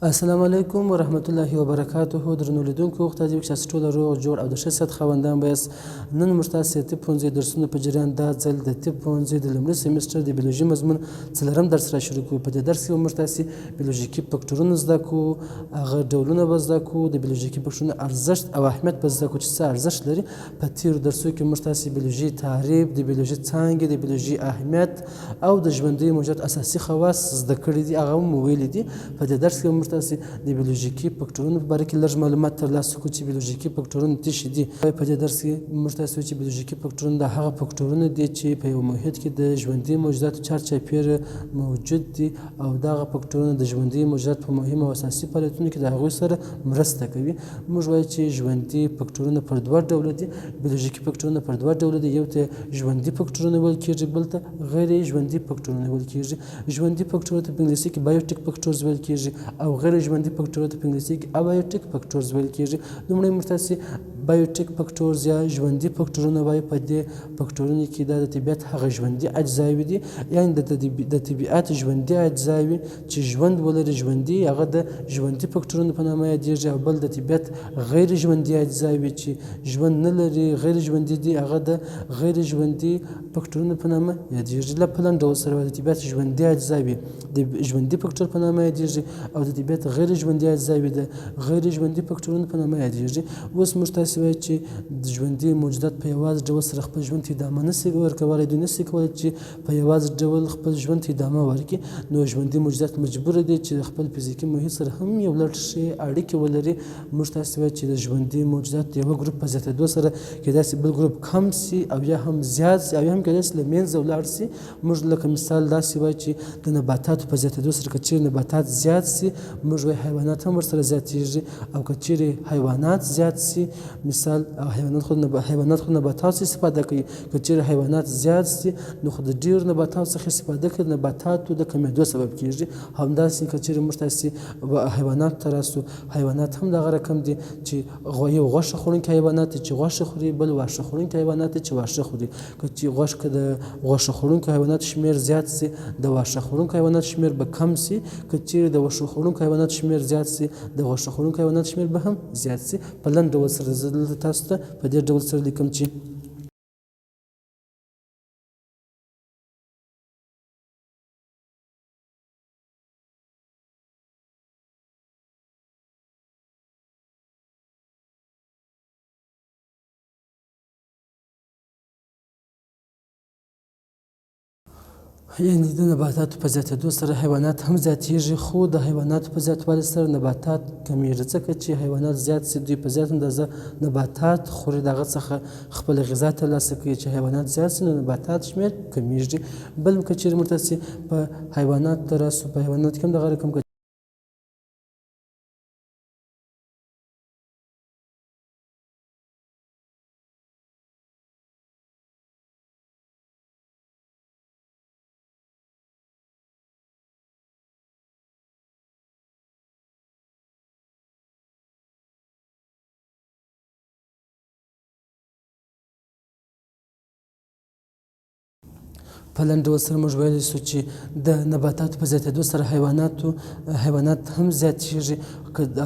السلام علیکم ورحمت الله وبرکاته. درنو لیدونکو خدای دې وکړي چې ټول روغ جوړ او د ښه صحت خاوندان به یاست. نن موږ تاسو ته طب پوهنځي درسونه په جریان دا ځل د طب پوهنځي د لومړي سیمسټر د بیولوژي مضمون څلورم درس را شروع کوو. په دې درس کې به موږ تاسې بیولوژیکي فکټورونه زده کوو، هغه ډولونه به زده کوو، د بیولوژیکي فکټورونو ارزښت او اهمیت به زده کوو چې څه ارزښت لري. په تېرو درسونو کې موږ تاسې بیولوژي تعریف، د بیولوژي څانګې، د بیولوژي اهمیت او د ژوندیو موجوداتو اساسي خواص زده کړي دي، هغه مو ویلي دي. په دې درس کې موږ تاسې د بیولوژیکي فکټورونو په باره کې لږ معلومات ترلاسه کړو چې بیولوژیکي فکټورونه څه شي دي. په دې درس کې موږ تاسو چې بیولوژیکي فکټورونه د هغه فکټورونه دي چې په یو محیط کې د ژوندي موجوداتو چارچاپیره موجود دي او دغه فکټورونه د ژوندي موجوداتو په مهمو او اساسي فعالیتونو کې د هغوی سره مرسته کوي. موږ وایو چې ژوندي فکټورونه پر دوه ډوله دي. بیولوژیکي فکټورونه پر دوه ډوله دي، یو ته ژوندي فکټورونه ویل کېږي، بل ته غیر ژوندي فکټورونه ویل کېږي. ژوندي فکټورونه ته په انګلیسي کې بایوټیک فکټورز ویل کېږي او غیر ژوندي فکټورونه ته په انګلیسي کې ابایوټیک فکټورز ویل کېږي. لومړی موږ تاسې بایوټیک فکټورز یا ژوندي فکټورونه وایو. په دې فکټورونو کې دا د طبیعت هغه ژوندي اجزاوې دي، یعنې د طبیعت ژوندي اجزاوې چې ژوند ولري ژوندي، هغه د ژوندي فکټورونو په نامه یادېږي. او بل د طبیعت غیر ژوندي اجزاوې چې ژوند نه لري، غیر ژوندي دي، هغه د غیر ژوندي فکټورونو په نامه یادېږي. په لنډ ډول سره د طبیعت ژوندي اجزاوې د ژوندي فکټور په نامه یادېږي او د طبیعت غیر ژوندي اجزاوې د غیر ژوندي فکټورونو په نامه یادېږي. اوس موږ تاسې وایو چې د ژوندي موجودات په یوازې ډول سره خپل ژوند ته ادامه نشي ورکولی، دوی نشي کولی چې په یوازې ډول خپل ژوند ته ادامه ورکړي. نو ژوندي موجودات مجبوره دي چې د خپل فزیکي محیط سره هم یو لږ ښې اړیکې ولري. موږ تاسې وایو چې د ژوندي موجوداتو یوه ګروپ په زیاتېدو سره کیدای شي بل ګروپ کم سي او یا هم زیات سي او یا هم کیدای شي له منځه ولاړ سي. موږ لکه مثال داسې وایو چې د نباتاتو په زیاتېدو سره که چیرې نباتات زیات سي، موږ وایو حیوانات هم ورسره زیاتېږي. او که چیرې حیوانات زیات سي، مثال حیوانات خو نباتاتو استفاده کوي، که چیرې حیوانات زیات سي نو خو د ډېرو نباتاتو څخه استفاده کوي، نباتاتو د کمېدو سبب کېږي. همداسې که چیرې موږ تاسې حیواناتو ته راسو، حیوانات هم دغه رقم دي چې یو غوښه خوړونکي حیوانات دي چې غوښه خوري، بل واښه خوړونکي حیوانات دي چې واښه خوري. که د غوښه خوړونکو حیواناتو شمېر زیات سي، د واښه خوړونکو حیواناتو شمېر به کم سي. که چیرې د واښه خوړونکو حیواناتو شمېر زیات سي، د غوښه خوړونکو حیواناتو شمېر به هم زیات سي. په لنډ ډول سره زه دلته تاسو ته په دې ډول سره لیکم چې یعنې د نباتاتو په زیاتېدو سره حیوانات هم زیاتېږي، خو د حیواناتو په زیاتوالي سره نباتات کمیږي. ځکه چې حیوانات زیات سي، دوی په زیات اندازه نباتات خوري، د هغه څخه خپله غذا ترلاسه کوي. چې حیوانات زیات سي نو نباتات شمېر کمیږي. بل که چیرې موږ تاسې په حیواناتو ته راسو، په حیواناتو کې هم دغه رقم په لنډ ډول سره موږ ویلی سو چې د نباتاتو په زیاتېدو سره حیوانات هم زیاتېږي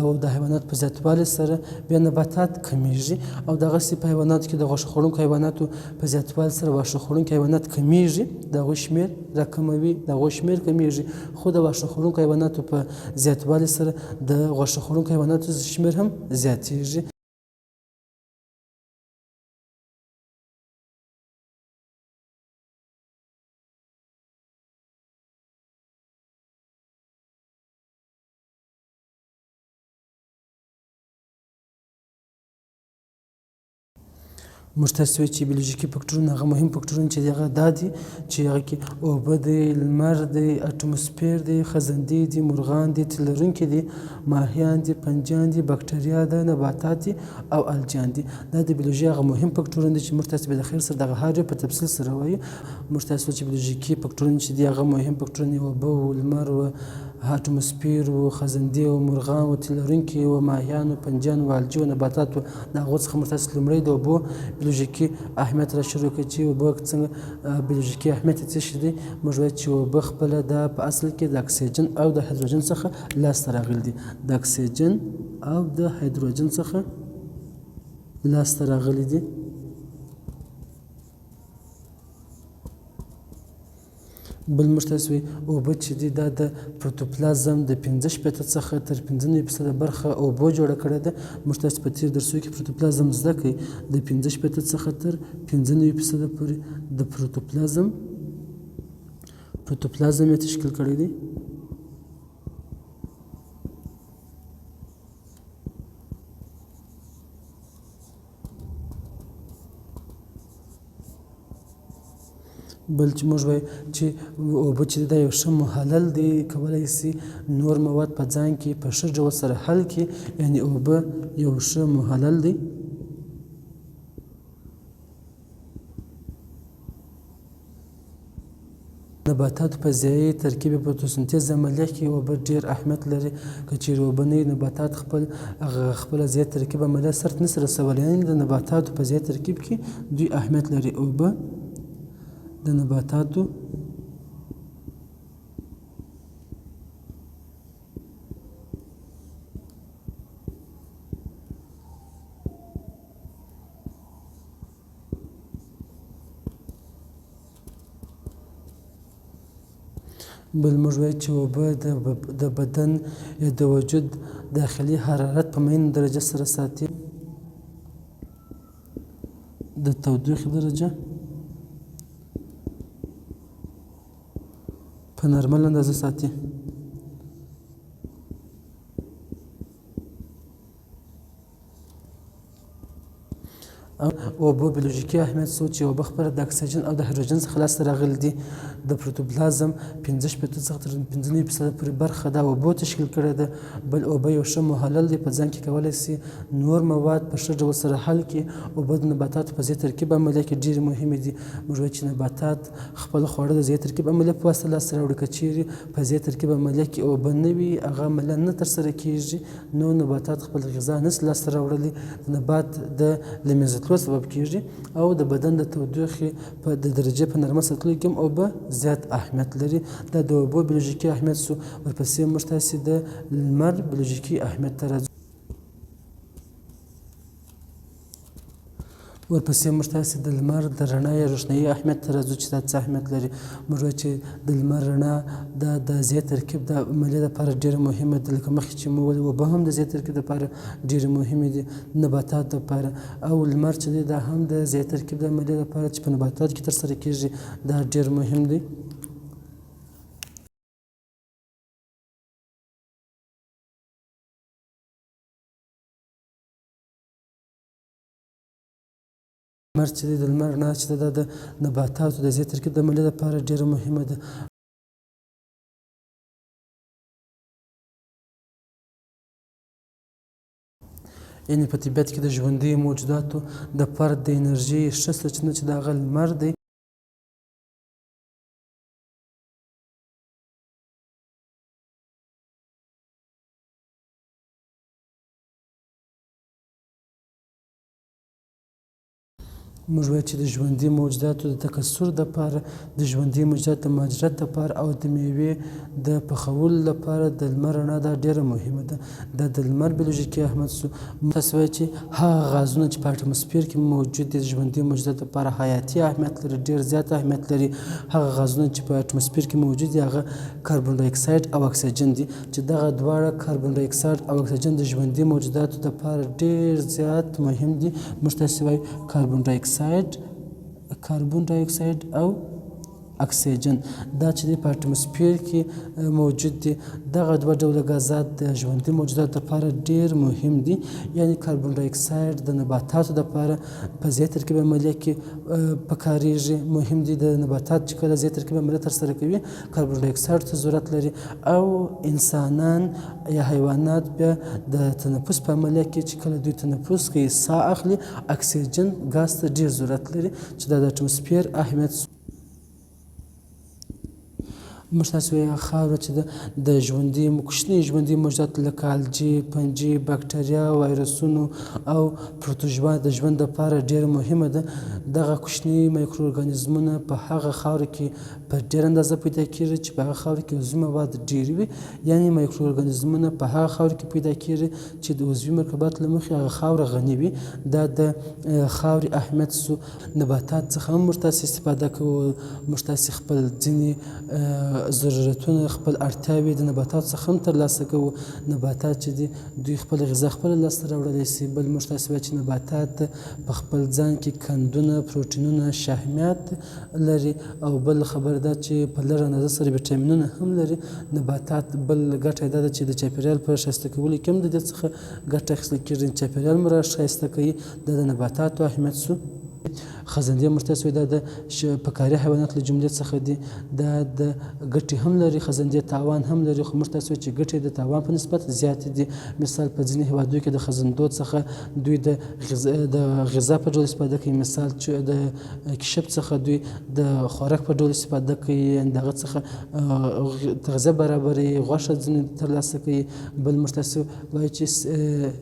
او د حیواناتو په زیاتوالي سره بیا نباتات کمیږي. او دغسې په حیواناتو کې د غوښه خوړونکو حیواناتو په زیاتوالي سره واښه خوړونکي حیوانات کمیږي، د هغوی شمېر راکموي، د هغوی شمېر کمیږي. خو د واښه خوړونکو حیواناتو په زیاتوالي سره د غوښه خوړونکو حیواناتو شمېر هم زیاتېږي. موږ تاسې وایو چې بیولوژیکي فکټورونه هغه مهم فکټورونه چې دي هغه دا دي چې هغه کې اوبه دی، لمر دی، اټموسفیر دی، خزندې دي، مرغان دي، تیل لرونکي دي، ماهیان دي، پنجان دي، بکټریا ده، نباتات دي او الجان دي. دا د بیولوژي هغه مهم فکټورونه دي چې موږ تاسې به د خیر سره دغه هر یو په تفصیل سره وایو. موږ تاسې وایو چې بیولوژیکي فکټورونه چې دي هغه مهم فکټورونه اوبه و، لمر و، اټموسفیر و، خزندې و، مرغان و، تیل لرونکي و، ماهیان و، پنجان و، الجې و، نباتات و. د هغو څخه موږ تاسې لومړی د اوبو بیولوژیکي اهمیت را شروع کړي چې اوبه څنګه بیولوژیکي اهمیت یې څه شی دی. موږ وایو چې اوبه خپله دا په اصل کې د اکسیجن او د هایدروجن څخه لاسته راغلي دي. د اکسیجن او د هایدروجن څخه لاسته راغلي دي. بل موږ تاسو وایي اوبه چې دي دا د پروتوپلازم د 15 څخه تر 15% برخه اوبو جوړه کړې ده. موږ تاسو په تیر درسو کې پروتوپلازم زده کړئ د 15 څخه تر 95% پورې د پروتوپلازم یې تشکیل کړی دی. بل چې موږ وایو چې اوبه چې دا یو ښه محلل دی، کولی سي نور مواد په ځان کې په ښه ډول سره حل کړي، یعنې اوبه یو ښه محلل دی. نباتاتو په ضیایي ترکیب فوتوسنتیز عملیه کې اوبه ډېر اهمیت لري. که چیرې اوبه نه وي نباتات خپله ضیایي ترکیب عملیه سرته نشي رسولی، یعنې د نباتاتو په ضیایي ترکیب کې دوی اهمیت لري. اوبه د نباتاتو بل موږ وایو چې اوبه د بدن یا د وجود داخلي حرارت په معین درجه سره ساتي. د تودوخې درجه په نارمل اندازه ساتي. اوبه بیولوژیکي اهمیت څه چې اوبه خپله د اکسیجن او د هایدروجن څخه لاسته راغلي دي. د پروتوپلازم 15 څخه تر 95% پورې برخه دا اوبو تشکیل کړې ده. بل اوبه یو ښه محلل دی، په ځان کې کولی سي نور مواد په ښه ډول سره حل کړي. اوبه د نباتاتو په ضیایي ترکیب عملیه کې ډېرې مهمې دي. موږ وایو چې نباتات خپل خواړه د ضیایي ترکیب عملیه په واسطه لاسته راوړي. که چیرې په ضیایي ترکیب عملیه کې اوبه نه وي، هغه عملیه نه ترسره کېږي، نو نباتات خپل غذا نشي لاسته راوړلی. د نبات د له منځه تلو سبب کېږي. او د بدن د تودوخې د درجې په نرمه ساتلو کې هم اوبه زیات اهمیت لري. دا د اوبو بیولوژیکي اهمیت شو. ورپسې موږ تاسې د لمر بیولوژیکي اهمیت ته راځو. ورپسې موږ تاسې د لمر د رڼا یا روښنایي اهمیت ته راځو چې دا څه اهمیت لري. موږ وایو چې د لمر رڼا دا د ضیایي ترکیب د عملیې لپاره ډېره مهمه ده. لکه مخکې چې مو وویل اوبه هم د ضیایي ترکیب لپاره ډېرې مهمې دي، نباتاتو لپاره. او لمر چې دی دا هم د ضیایي ترکیب د عملیې لپاره چې په نباتاتو کې ترسره کېږي دا ډېر مهم دی. لمر چې دی د لمر رڼا چې ده د نباتاتو د ضیایي ترکیب د عملیې لپاره ډېره مهمه ده. یعنې په طبیعت کې د ژوندیو موجوداتو دپاره د انرژۍ ښه سرچینه چې د هغه لمر دی. موږ وایو چې د ژوندي موجوداتو د تکثر دپاره، د ژوندي موجوداتو د مهاجرت دپاره او د میوې د پخولو لپاره د لمر رڼا دا ډېره مهمه ده. دا د لمر بیولوژیکي اهمیت شو. تاسو وایئ چې هغه غازونه چې په اټموسفیر کې موجود دي د ژوندي موجوداتو لپاره حیاتي اهمیت لري، ډېر زیات اهمیت لري. هغه غازونه چې په اټموسفیر کې موجود دي هغه کاربن ډای اکساید او اکسیجن دي، چې دغه دواړه کاربن ډای اکساید او اکسیجن د ژوندي موجوداتو لپاره ډېر زیات مهم دي. موږ تاسې وایو کاربن ډای اکساید او اکسیجن دا چې دی په اټموسفیر کې موجود دي. دغه دوه ډوله غازات د ژوندي موجوداتو لپاره ډېر مهم دي. یعنې کاربن ډای اکساید د نباتاتو لپاره په ضیایي ترکیب عملیه کې پکارېږي، مهم دي. د نباتات چې کله ضیایي ترکیب عملیه ترسره کوي کاربن ډای اکساید ته ضرورت لري. او انسانان یا حیوانات بیا د تنفس په عملیه کې چې کله دوی تنفس کوي ساه اخلي اکسیجن ګاز ته ډېر ضرورت لري، چې دا د اټموسفیر اهمیت. موږ تاسو وایي خاوره چې د ژوندي کوچني ژوندي موجوداتو لکه الجی، فنجي، بکټریا، وایرسونو او پروتوزوا د ژوند دپاره ډېره مهمه ده. دغه کوچني مایکرو ارګانیزمونه په هغه خاوره کې په ډېره اندازه پیدا کېږي چې په هغه خاوره کې عضوي مواد ډېر وي، یعنې مایکرو ارګانیزمونه په هغه خاوره کې پیدا کېږي چې د عضوي مرکباتو له مخې هغه خاوره غني وي. دا د خاورې اهمیت سو. نباتات څخه هم موږ تاسې استفاده کوو. موږ تاسې خپل ځینې ضرورتونه، خپل اړتیاوې د نباتاتو څخه هم ترلاسه کوو. نباتات چې دي دوی خپله غذا خپله لاسته راوړلی سي. بل موږ تاسې وایو چې نباتات په خپل ځان کې قندونه، پروټینونه، شحمیات لري او بل خبره دا چې په لږه اندازه سره ویټامینونه هم لري. نباتات بل ګټه یې دا ده چې د چاپېریال په ښایسته کولو کې هم د دې څخه ګټه اخیستل کېږي. چاپېریال مو را ښایسته کوي. دا د نباتاتو اهمیت سو. خزندې موږ تاسې وایي دا د فقاري حیواناتو له جملې څخه دي. دا د ګټې هم لري، خزندې تاوان هم لري، خو موږ تاسې وایي چې ګټې د تاوان په نسبت زیاتې دي. مثال په ځینې هېوادونو کې د خزندو څخه دوی د غذا په ډول استفاده کوي. مثال چې د کشپ څخه دوی د خوراک په ډول استفاده کوي، د هغه څخه تغذیه برابروي، غوښه ځینې ترلاسه کوي. بل موږ تاسې وایو چې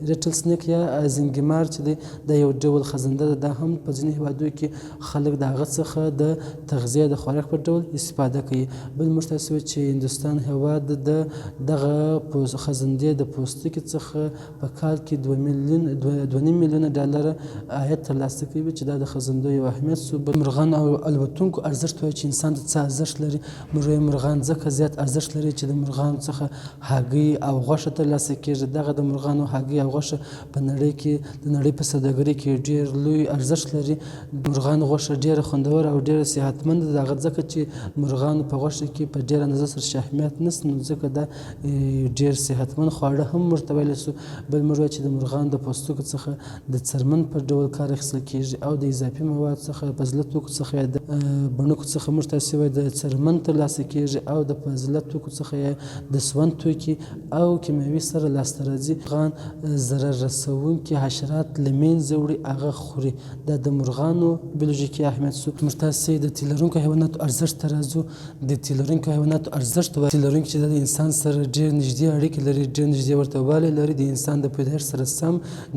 ریټل سنیک یا زنګمار چې دی دا یو ډول خزنده ده. دا هم په ځینې هېوادونو کې خلک د هغه څخه د تغذیه د خوراک په ډول استفاده کوي. بل موږ تاسې وایو چې هندوستان هېواد د دغه خزندې د پوستکي څخه په کال کې 2.5 میلیونه ډالره عاید ترلاسه کوي چې دا د خزندو یو اهمیت سو. مرغان او الوتونکو ارزښت وایي چې انسان ته څه ارزښت لري. موږ وایو مرغان ځکه زیات ارزښت لري چې د مرغانو څخه هګۍ او غوښه ترلاسه کېږي. دغه د مرغانو هګۍ او غوښه په نړۍ کې د نړۍ په سوداګرۍ کې ډېر لوی ارزښت لري. مرغانو غوښه ډېره خوندوره او ډېره صحتمنده ده. هغه ځکه چې مرغانو په غوښه کې په ډېره اندازه سره شحمیات نشته، نو ځکه دا ډېر صحتمند خواړه هم موږ ته ویلی سو. بل موږ وایو چې د مرغانو د پوستکو څخه د څرمن په ډول کار اخیستل کېږي او د اضافي موادو څخه فضله توکو څخه یا د بڼکو څخه موږ تاسې وایو د څرمن ترلاسه کېږي او د فضله توکو څخه یا د سون توکي او کیمیاوي سره لاسته راځي. مرغان ضرر رسوونکي حشرات له منځه وړي، هغه خوري. دا د مرغانو بیولوژیکي اهمیت سو. موږ تاسې د تیل لرونکو حیواناتو ارزښت ته راځو. د تیل لرونکو حیواناتو ارزښت وایي تیل لرونکي چې د انسان سره ډېر نږدې اړیکې لري، ډېر نږدې ورته والی لري. د انسان د پیدایښت سره سم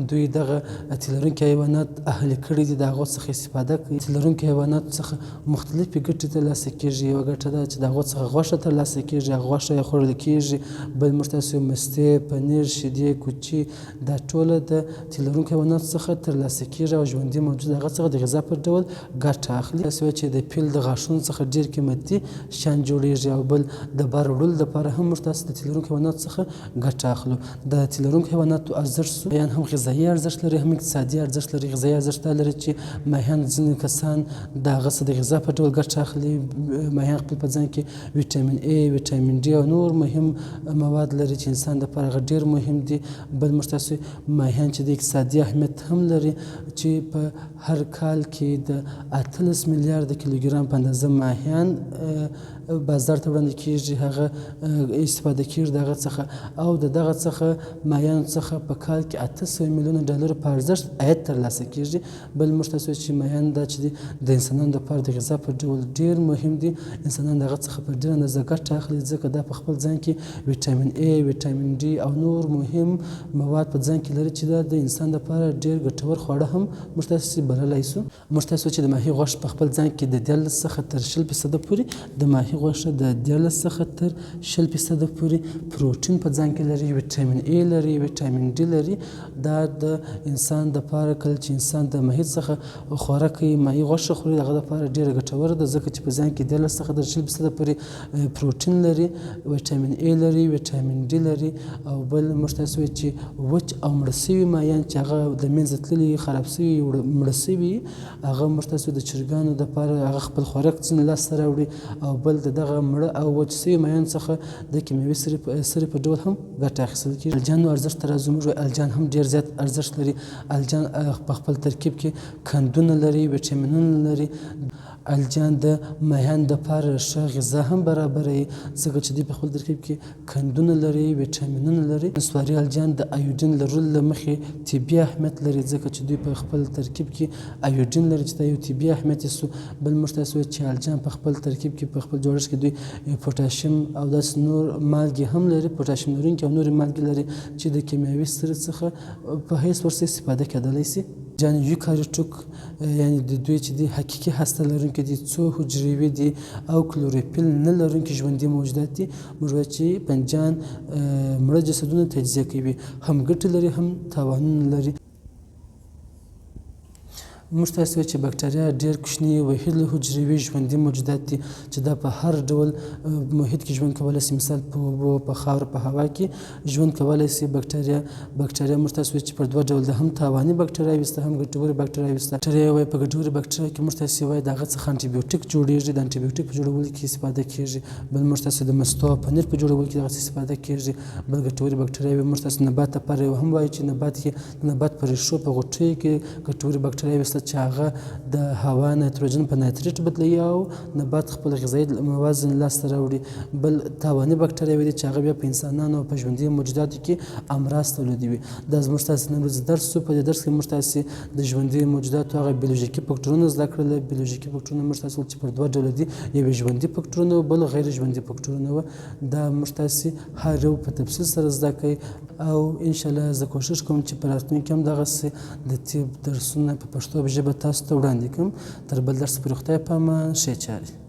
دوی دغه تیل لرونکي حیوانات اهلي کړي دي، د هغو څخه استفاده کوي. تیل لرونکو حیواناتو څخه مختلفې ګټې ترلاسه کېږي. یوه ګټه دا چې د هغو څخه غوښه ترلاسه کېږي، هغه غوښه یې خوړل کېږي. بل موږ تاسې مستې، پنیر، شیدې، کوچي دا ټوله د تیل لرونکو حیواناتو څخه ترلاسه کېږي او ژوندي موجود هغه څخه د غذا په ډول ګټه اخلي. تاسې وایي چې د فیل د غاښونو څخه ډېر قیمتي شیان جوړېږي او بل د بار وړلو لپاره هم موږ تاسې د تیل لرونکو حیواناتو څخه ګټه اخلو. د تیل لرونکو حیواناتو ارزښت سو. ماهیان هم غذایي ارزښت لري، هم اقتصادي ارزښت لري. غذایي ارزښت دا لري چې ماهیان ځینې کسان د هغه څخه د غذا په ډول ګټه اخلي. ماهیان خپل په ځان کې ویټامین A، ویټامین D او نور مهم مواد لري چې انسان دپاره هغه ډېر مهم دي. بل موږ تاسې ماهیان چې د اقتصادي اهمیت هم لري چې په هر کال کې د 18 میلیارده کیلوګرام په اندازه ماهیان بازار ته وړاندې کېږي، هغه استفاده کېږي د هغه څخه او د دغه څخه ماهیانو څخه په کال کې 800 میلیونه ډالرو په ارزښت عاید ترلاسه کېږي. بل موږ تاسې وایو چې ماهیان دا چې دي د انسانانو دپاره د غذا په ډول ډېر مهم دي. انسانان د هغه څخه په ډېره اندازه ګټه اخلي ځکه دا په خپل ځان کې ویټامین A، ویټامین D او نور مهم مواد په ځان کې لري چې دا د انسان دپاره ډېر ګټور خواړه هم موږ تاسې بللی سو. موږ تاسې وایو چې د ماهي غوښه په خپل ځان کې د 14 څخه تر 20% پورې د ماهي غوښه د 14 څخه تر 20% پورې پروټین په ځان کې لري، ویټامین A لري، ویټامین D لري. دا د انسان دپاره کله چې انسان د ماهي څخه خوراک کوي، ماهي غوښه خوري، د هغه دپاره ډېره ګټوره ده ځکه چې په ځان کې 14 څخه تر 20% پورې پروټین لري، ویټامین A لري، ویټامین D لري. او بل موږ تاسې وایو چې وچ او مړه سوي ماهیان چې هغه د منځه تللي، خراب سوي، مړه سوي، هغه موږ تاسې د چرګانو دپاره هغه خپل خوراک ځینې لاسته راوړي او بل د دغه مړه او وچ سوي ماهیانو څخه د کیمیاوي سرې په ډول هم ګټه اخیستل کېږي. الجانو ارزښت ته راځو. موږ الجان هم ډېر زیات ارزښت لري. الجان په خپل ترکیب کې قندونه لري، ویټامینونه لري الجان د ماهیانو دپاره ښه غذا هم برابروي ځکه چې دوی په خپل ترکیب کې قندونه لري، ویټامینونه لري. نسواري الجان د ایوډین لرلو له مخې طبي اهمیت لري ځکه چې دوی په خپل ترکیب کې ایوډین لري چې دا یو طبي اهمیت یې سو. بل موږ تاسو وویل چې الجان په خپل ترکیب کې په خپل جوړښت کې دوی پوټاشیم او داسې نور مالګې هم لري، پوټاشیم لرونکي او نورې مالګې لري چې د کیمیاوي سرې څخه په حیث ورڅخه استفاده کېدلی شي. جان یوکاریوټیک یعنې د دوی چې دي حقیقي هسته لرونکي دي، څو حجروي دي او کلوروفیل نه لرونکي ژوندي موجودات دي. موږ وایو چې بنجان مړه جسدونه تجزیه کوي، هم ګټې لري هم تاوانونه لري. موږ تاسو وایو چې بکټریا ډېر کوچني وحیدالحجروي حجروي ژوندي موجودات دي چې دا په هر ډول محیط کې ژوند کولی شي، مثال په اوبو، په خاورو، په هوا کې ژوند کولی شي. بکټریا موږ تاسو وایو چې پر دوه ډول ده، هم تاواني بکټریاوې شته هم ګټورې بکټریاوې شته. بکټریا وایي په ګټورې بکټریا کې موږ تاسو وایو د هغه څخه انټي بیوټیک جوړېږي، د انټي بیوټیک په جوړولو کې استفاده کېږي. بل موږ تاسو د مستو او پنیر په جوړولو کې دغسې استفاده کېږي. بل ګټورې بکټریاوې موږ تاسو نبات لپاره هم وایو چې نبات کې د نبات په ریښو په غوټیو کې ګټورې بکټریاوې شته چې هغه د هوا نایتروجن په نایتریټ بدلوي او نبات خپل غذایي مواد ځینې لاسته راوړي. بل تاواني بکټریاوې دي چې هغه بیا په انسانانو او په ژوندي موجوداتو کې امراض تولیدوي. دا زموږ ستاسې نن ورځ درس و. په دې درس کې موږ تاسې د ژوندي موجوداتو هغه بیولوژیکي فکټورونه زده کړل. بیولوژیکي فکټورونه موږ تاسې وویل چې پر دوه ډوله دي، یو یې ژوندي فکټورونه و، بل غیر ژوندي فکټورونه و. دا موږ تاسې هر یو په تفصیل سره زده کوئ او انشاءالله زه کوشش کوم چې په راتلونکي کې هم دغسې د طب درسونه په پښتو ژبه تاسو ته وړاندې کړم. تر بل درس پورې خدای په امان، ښې چارې.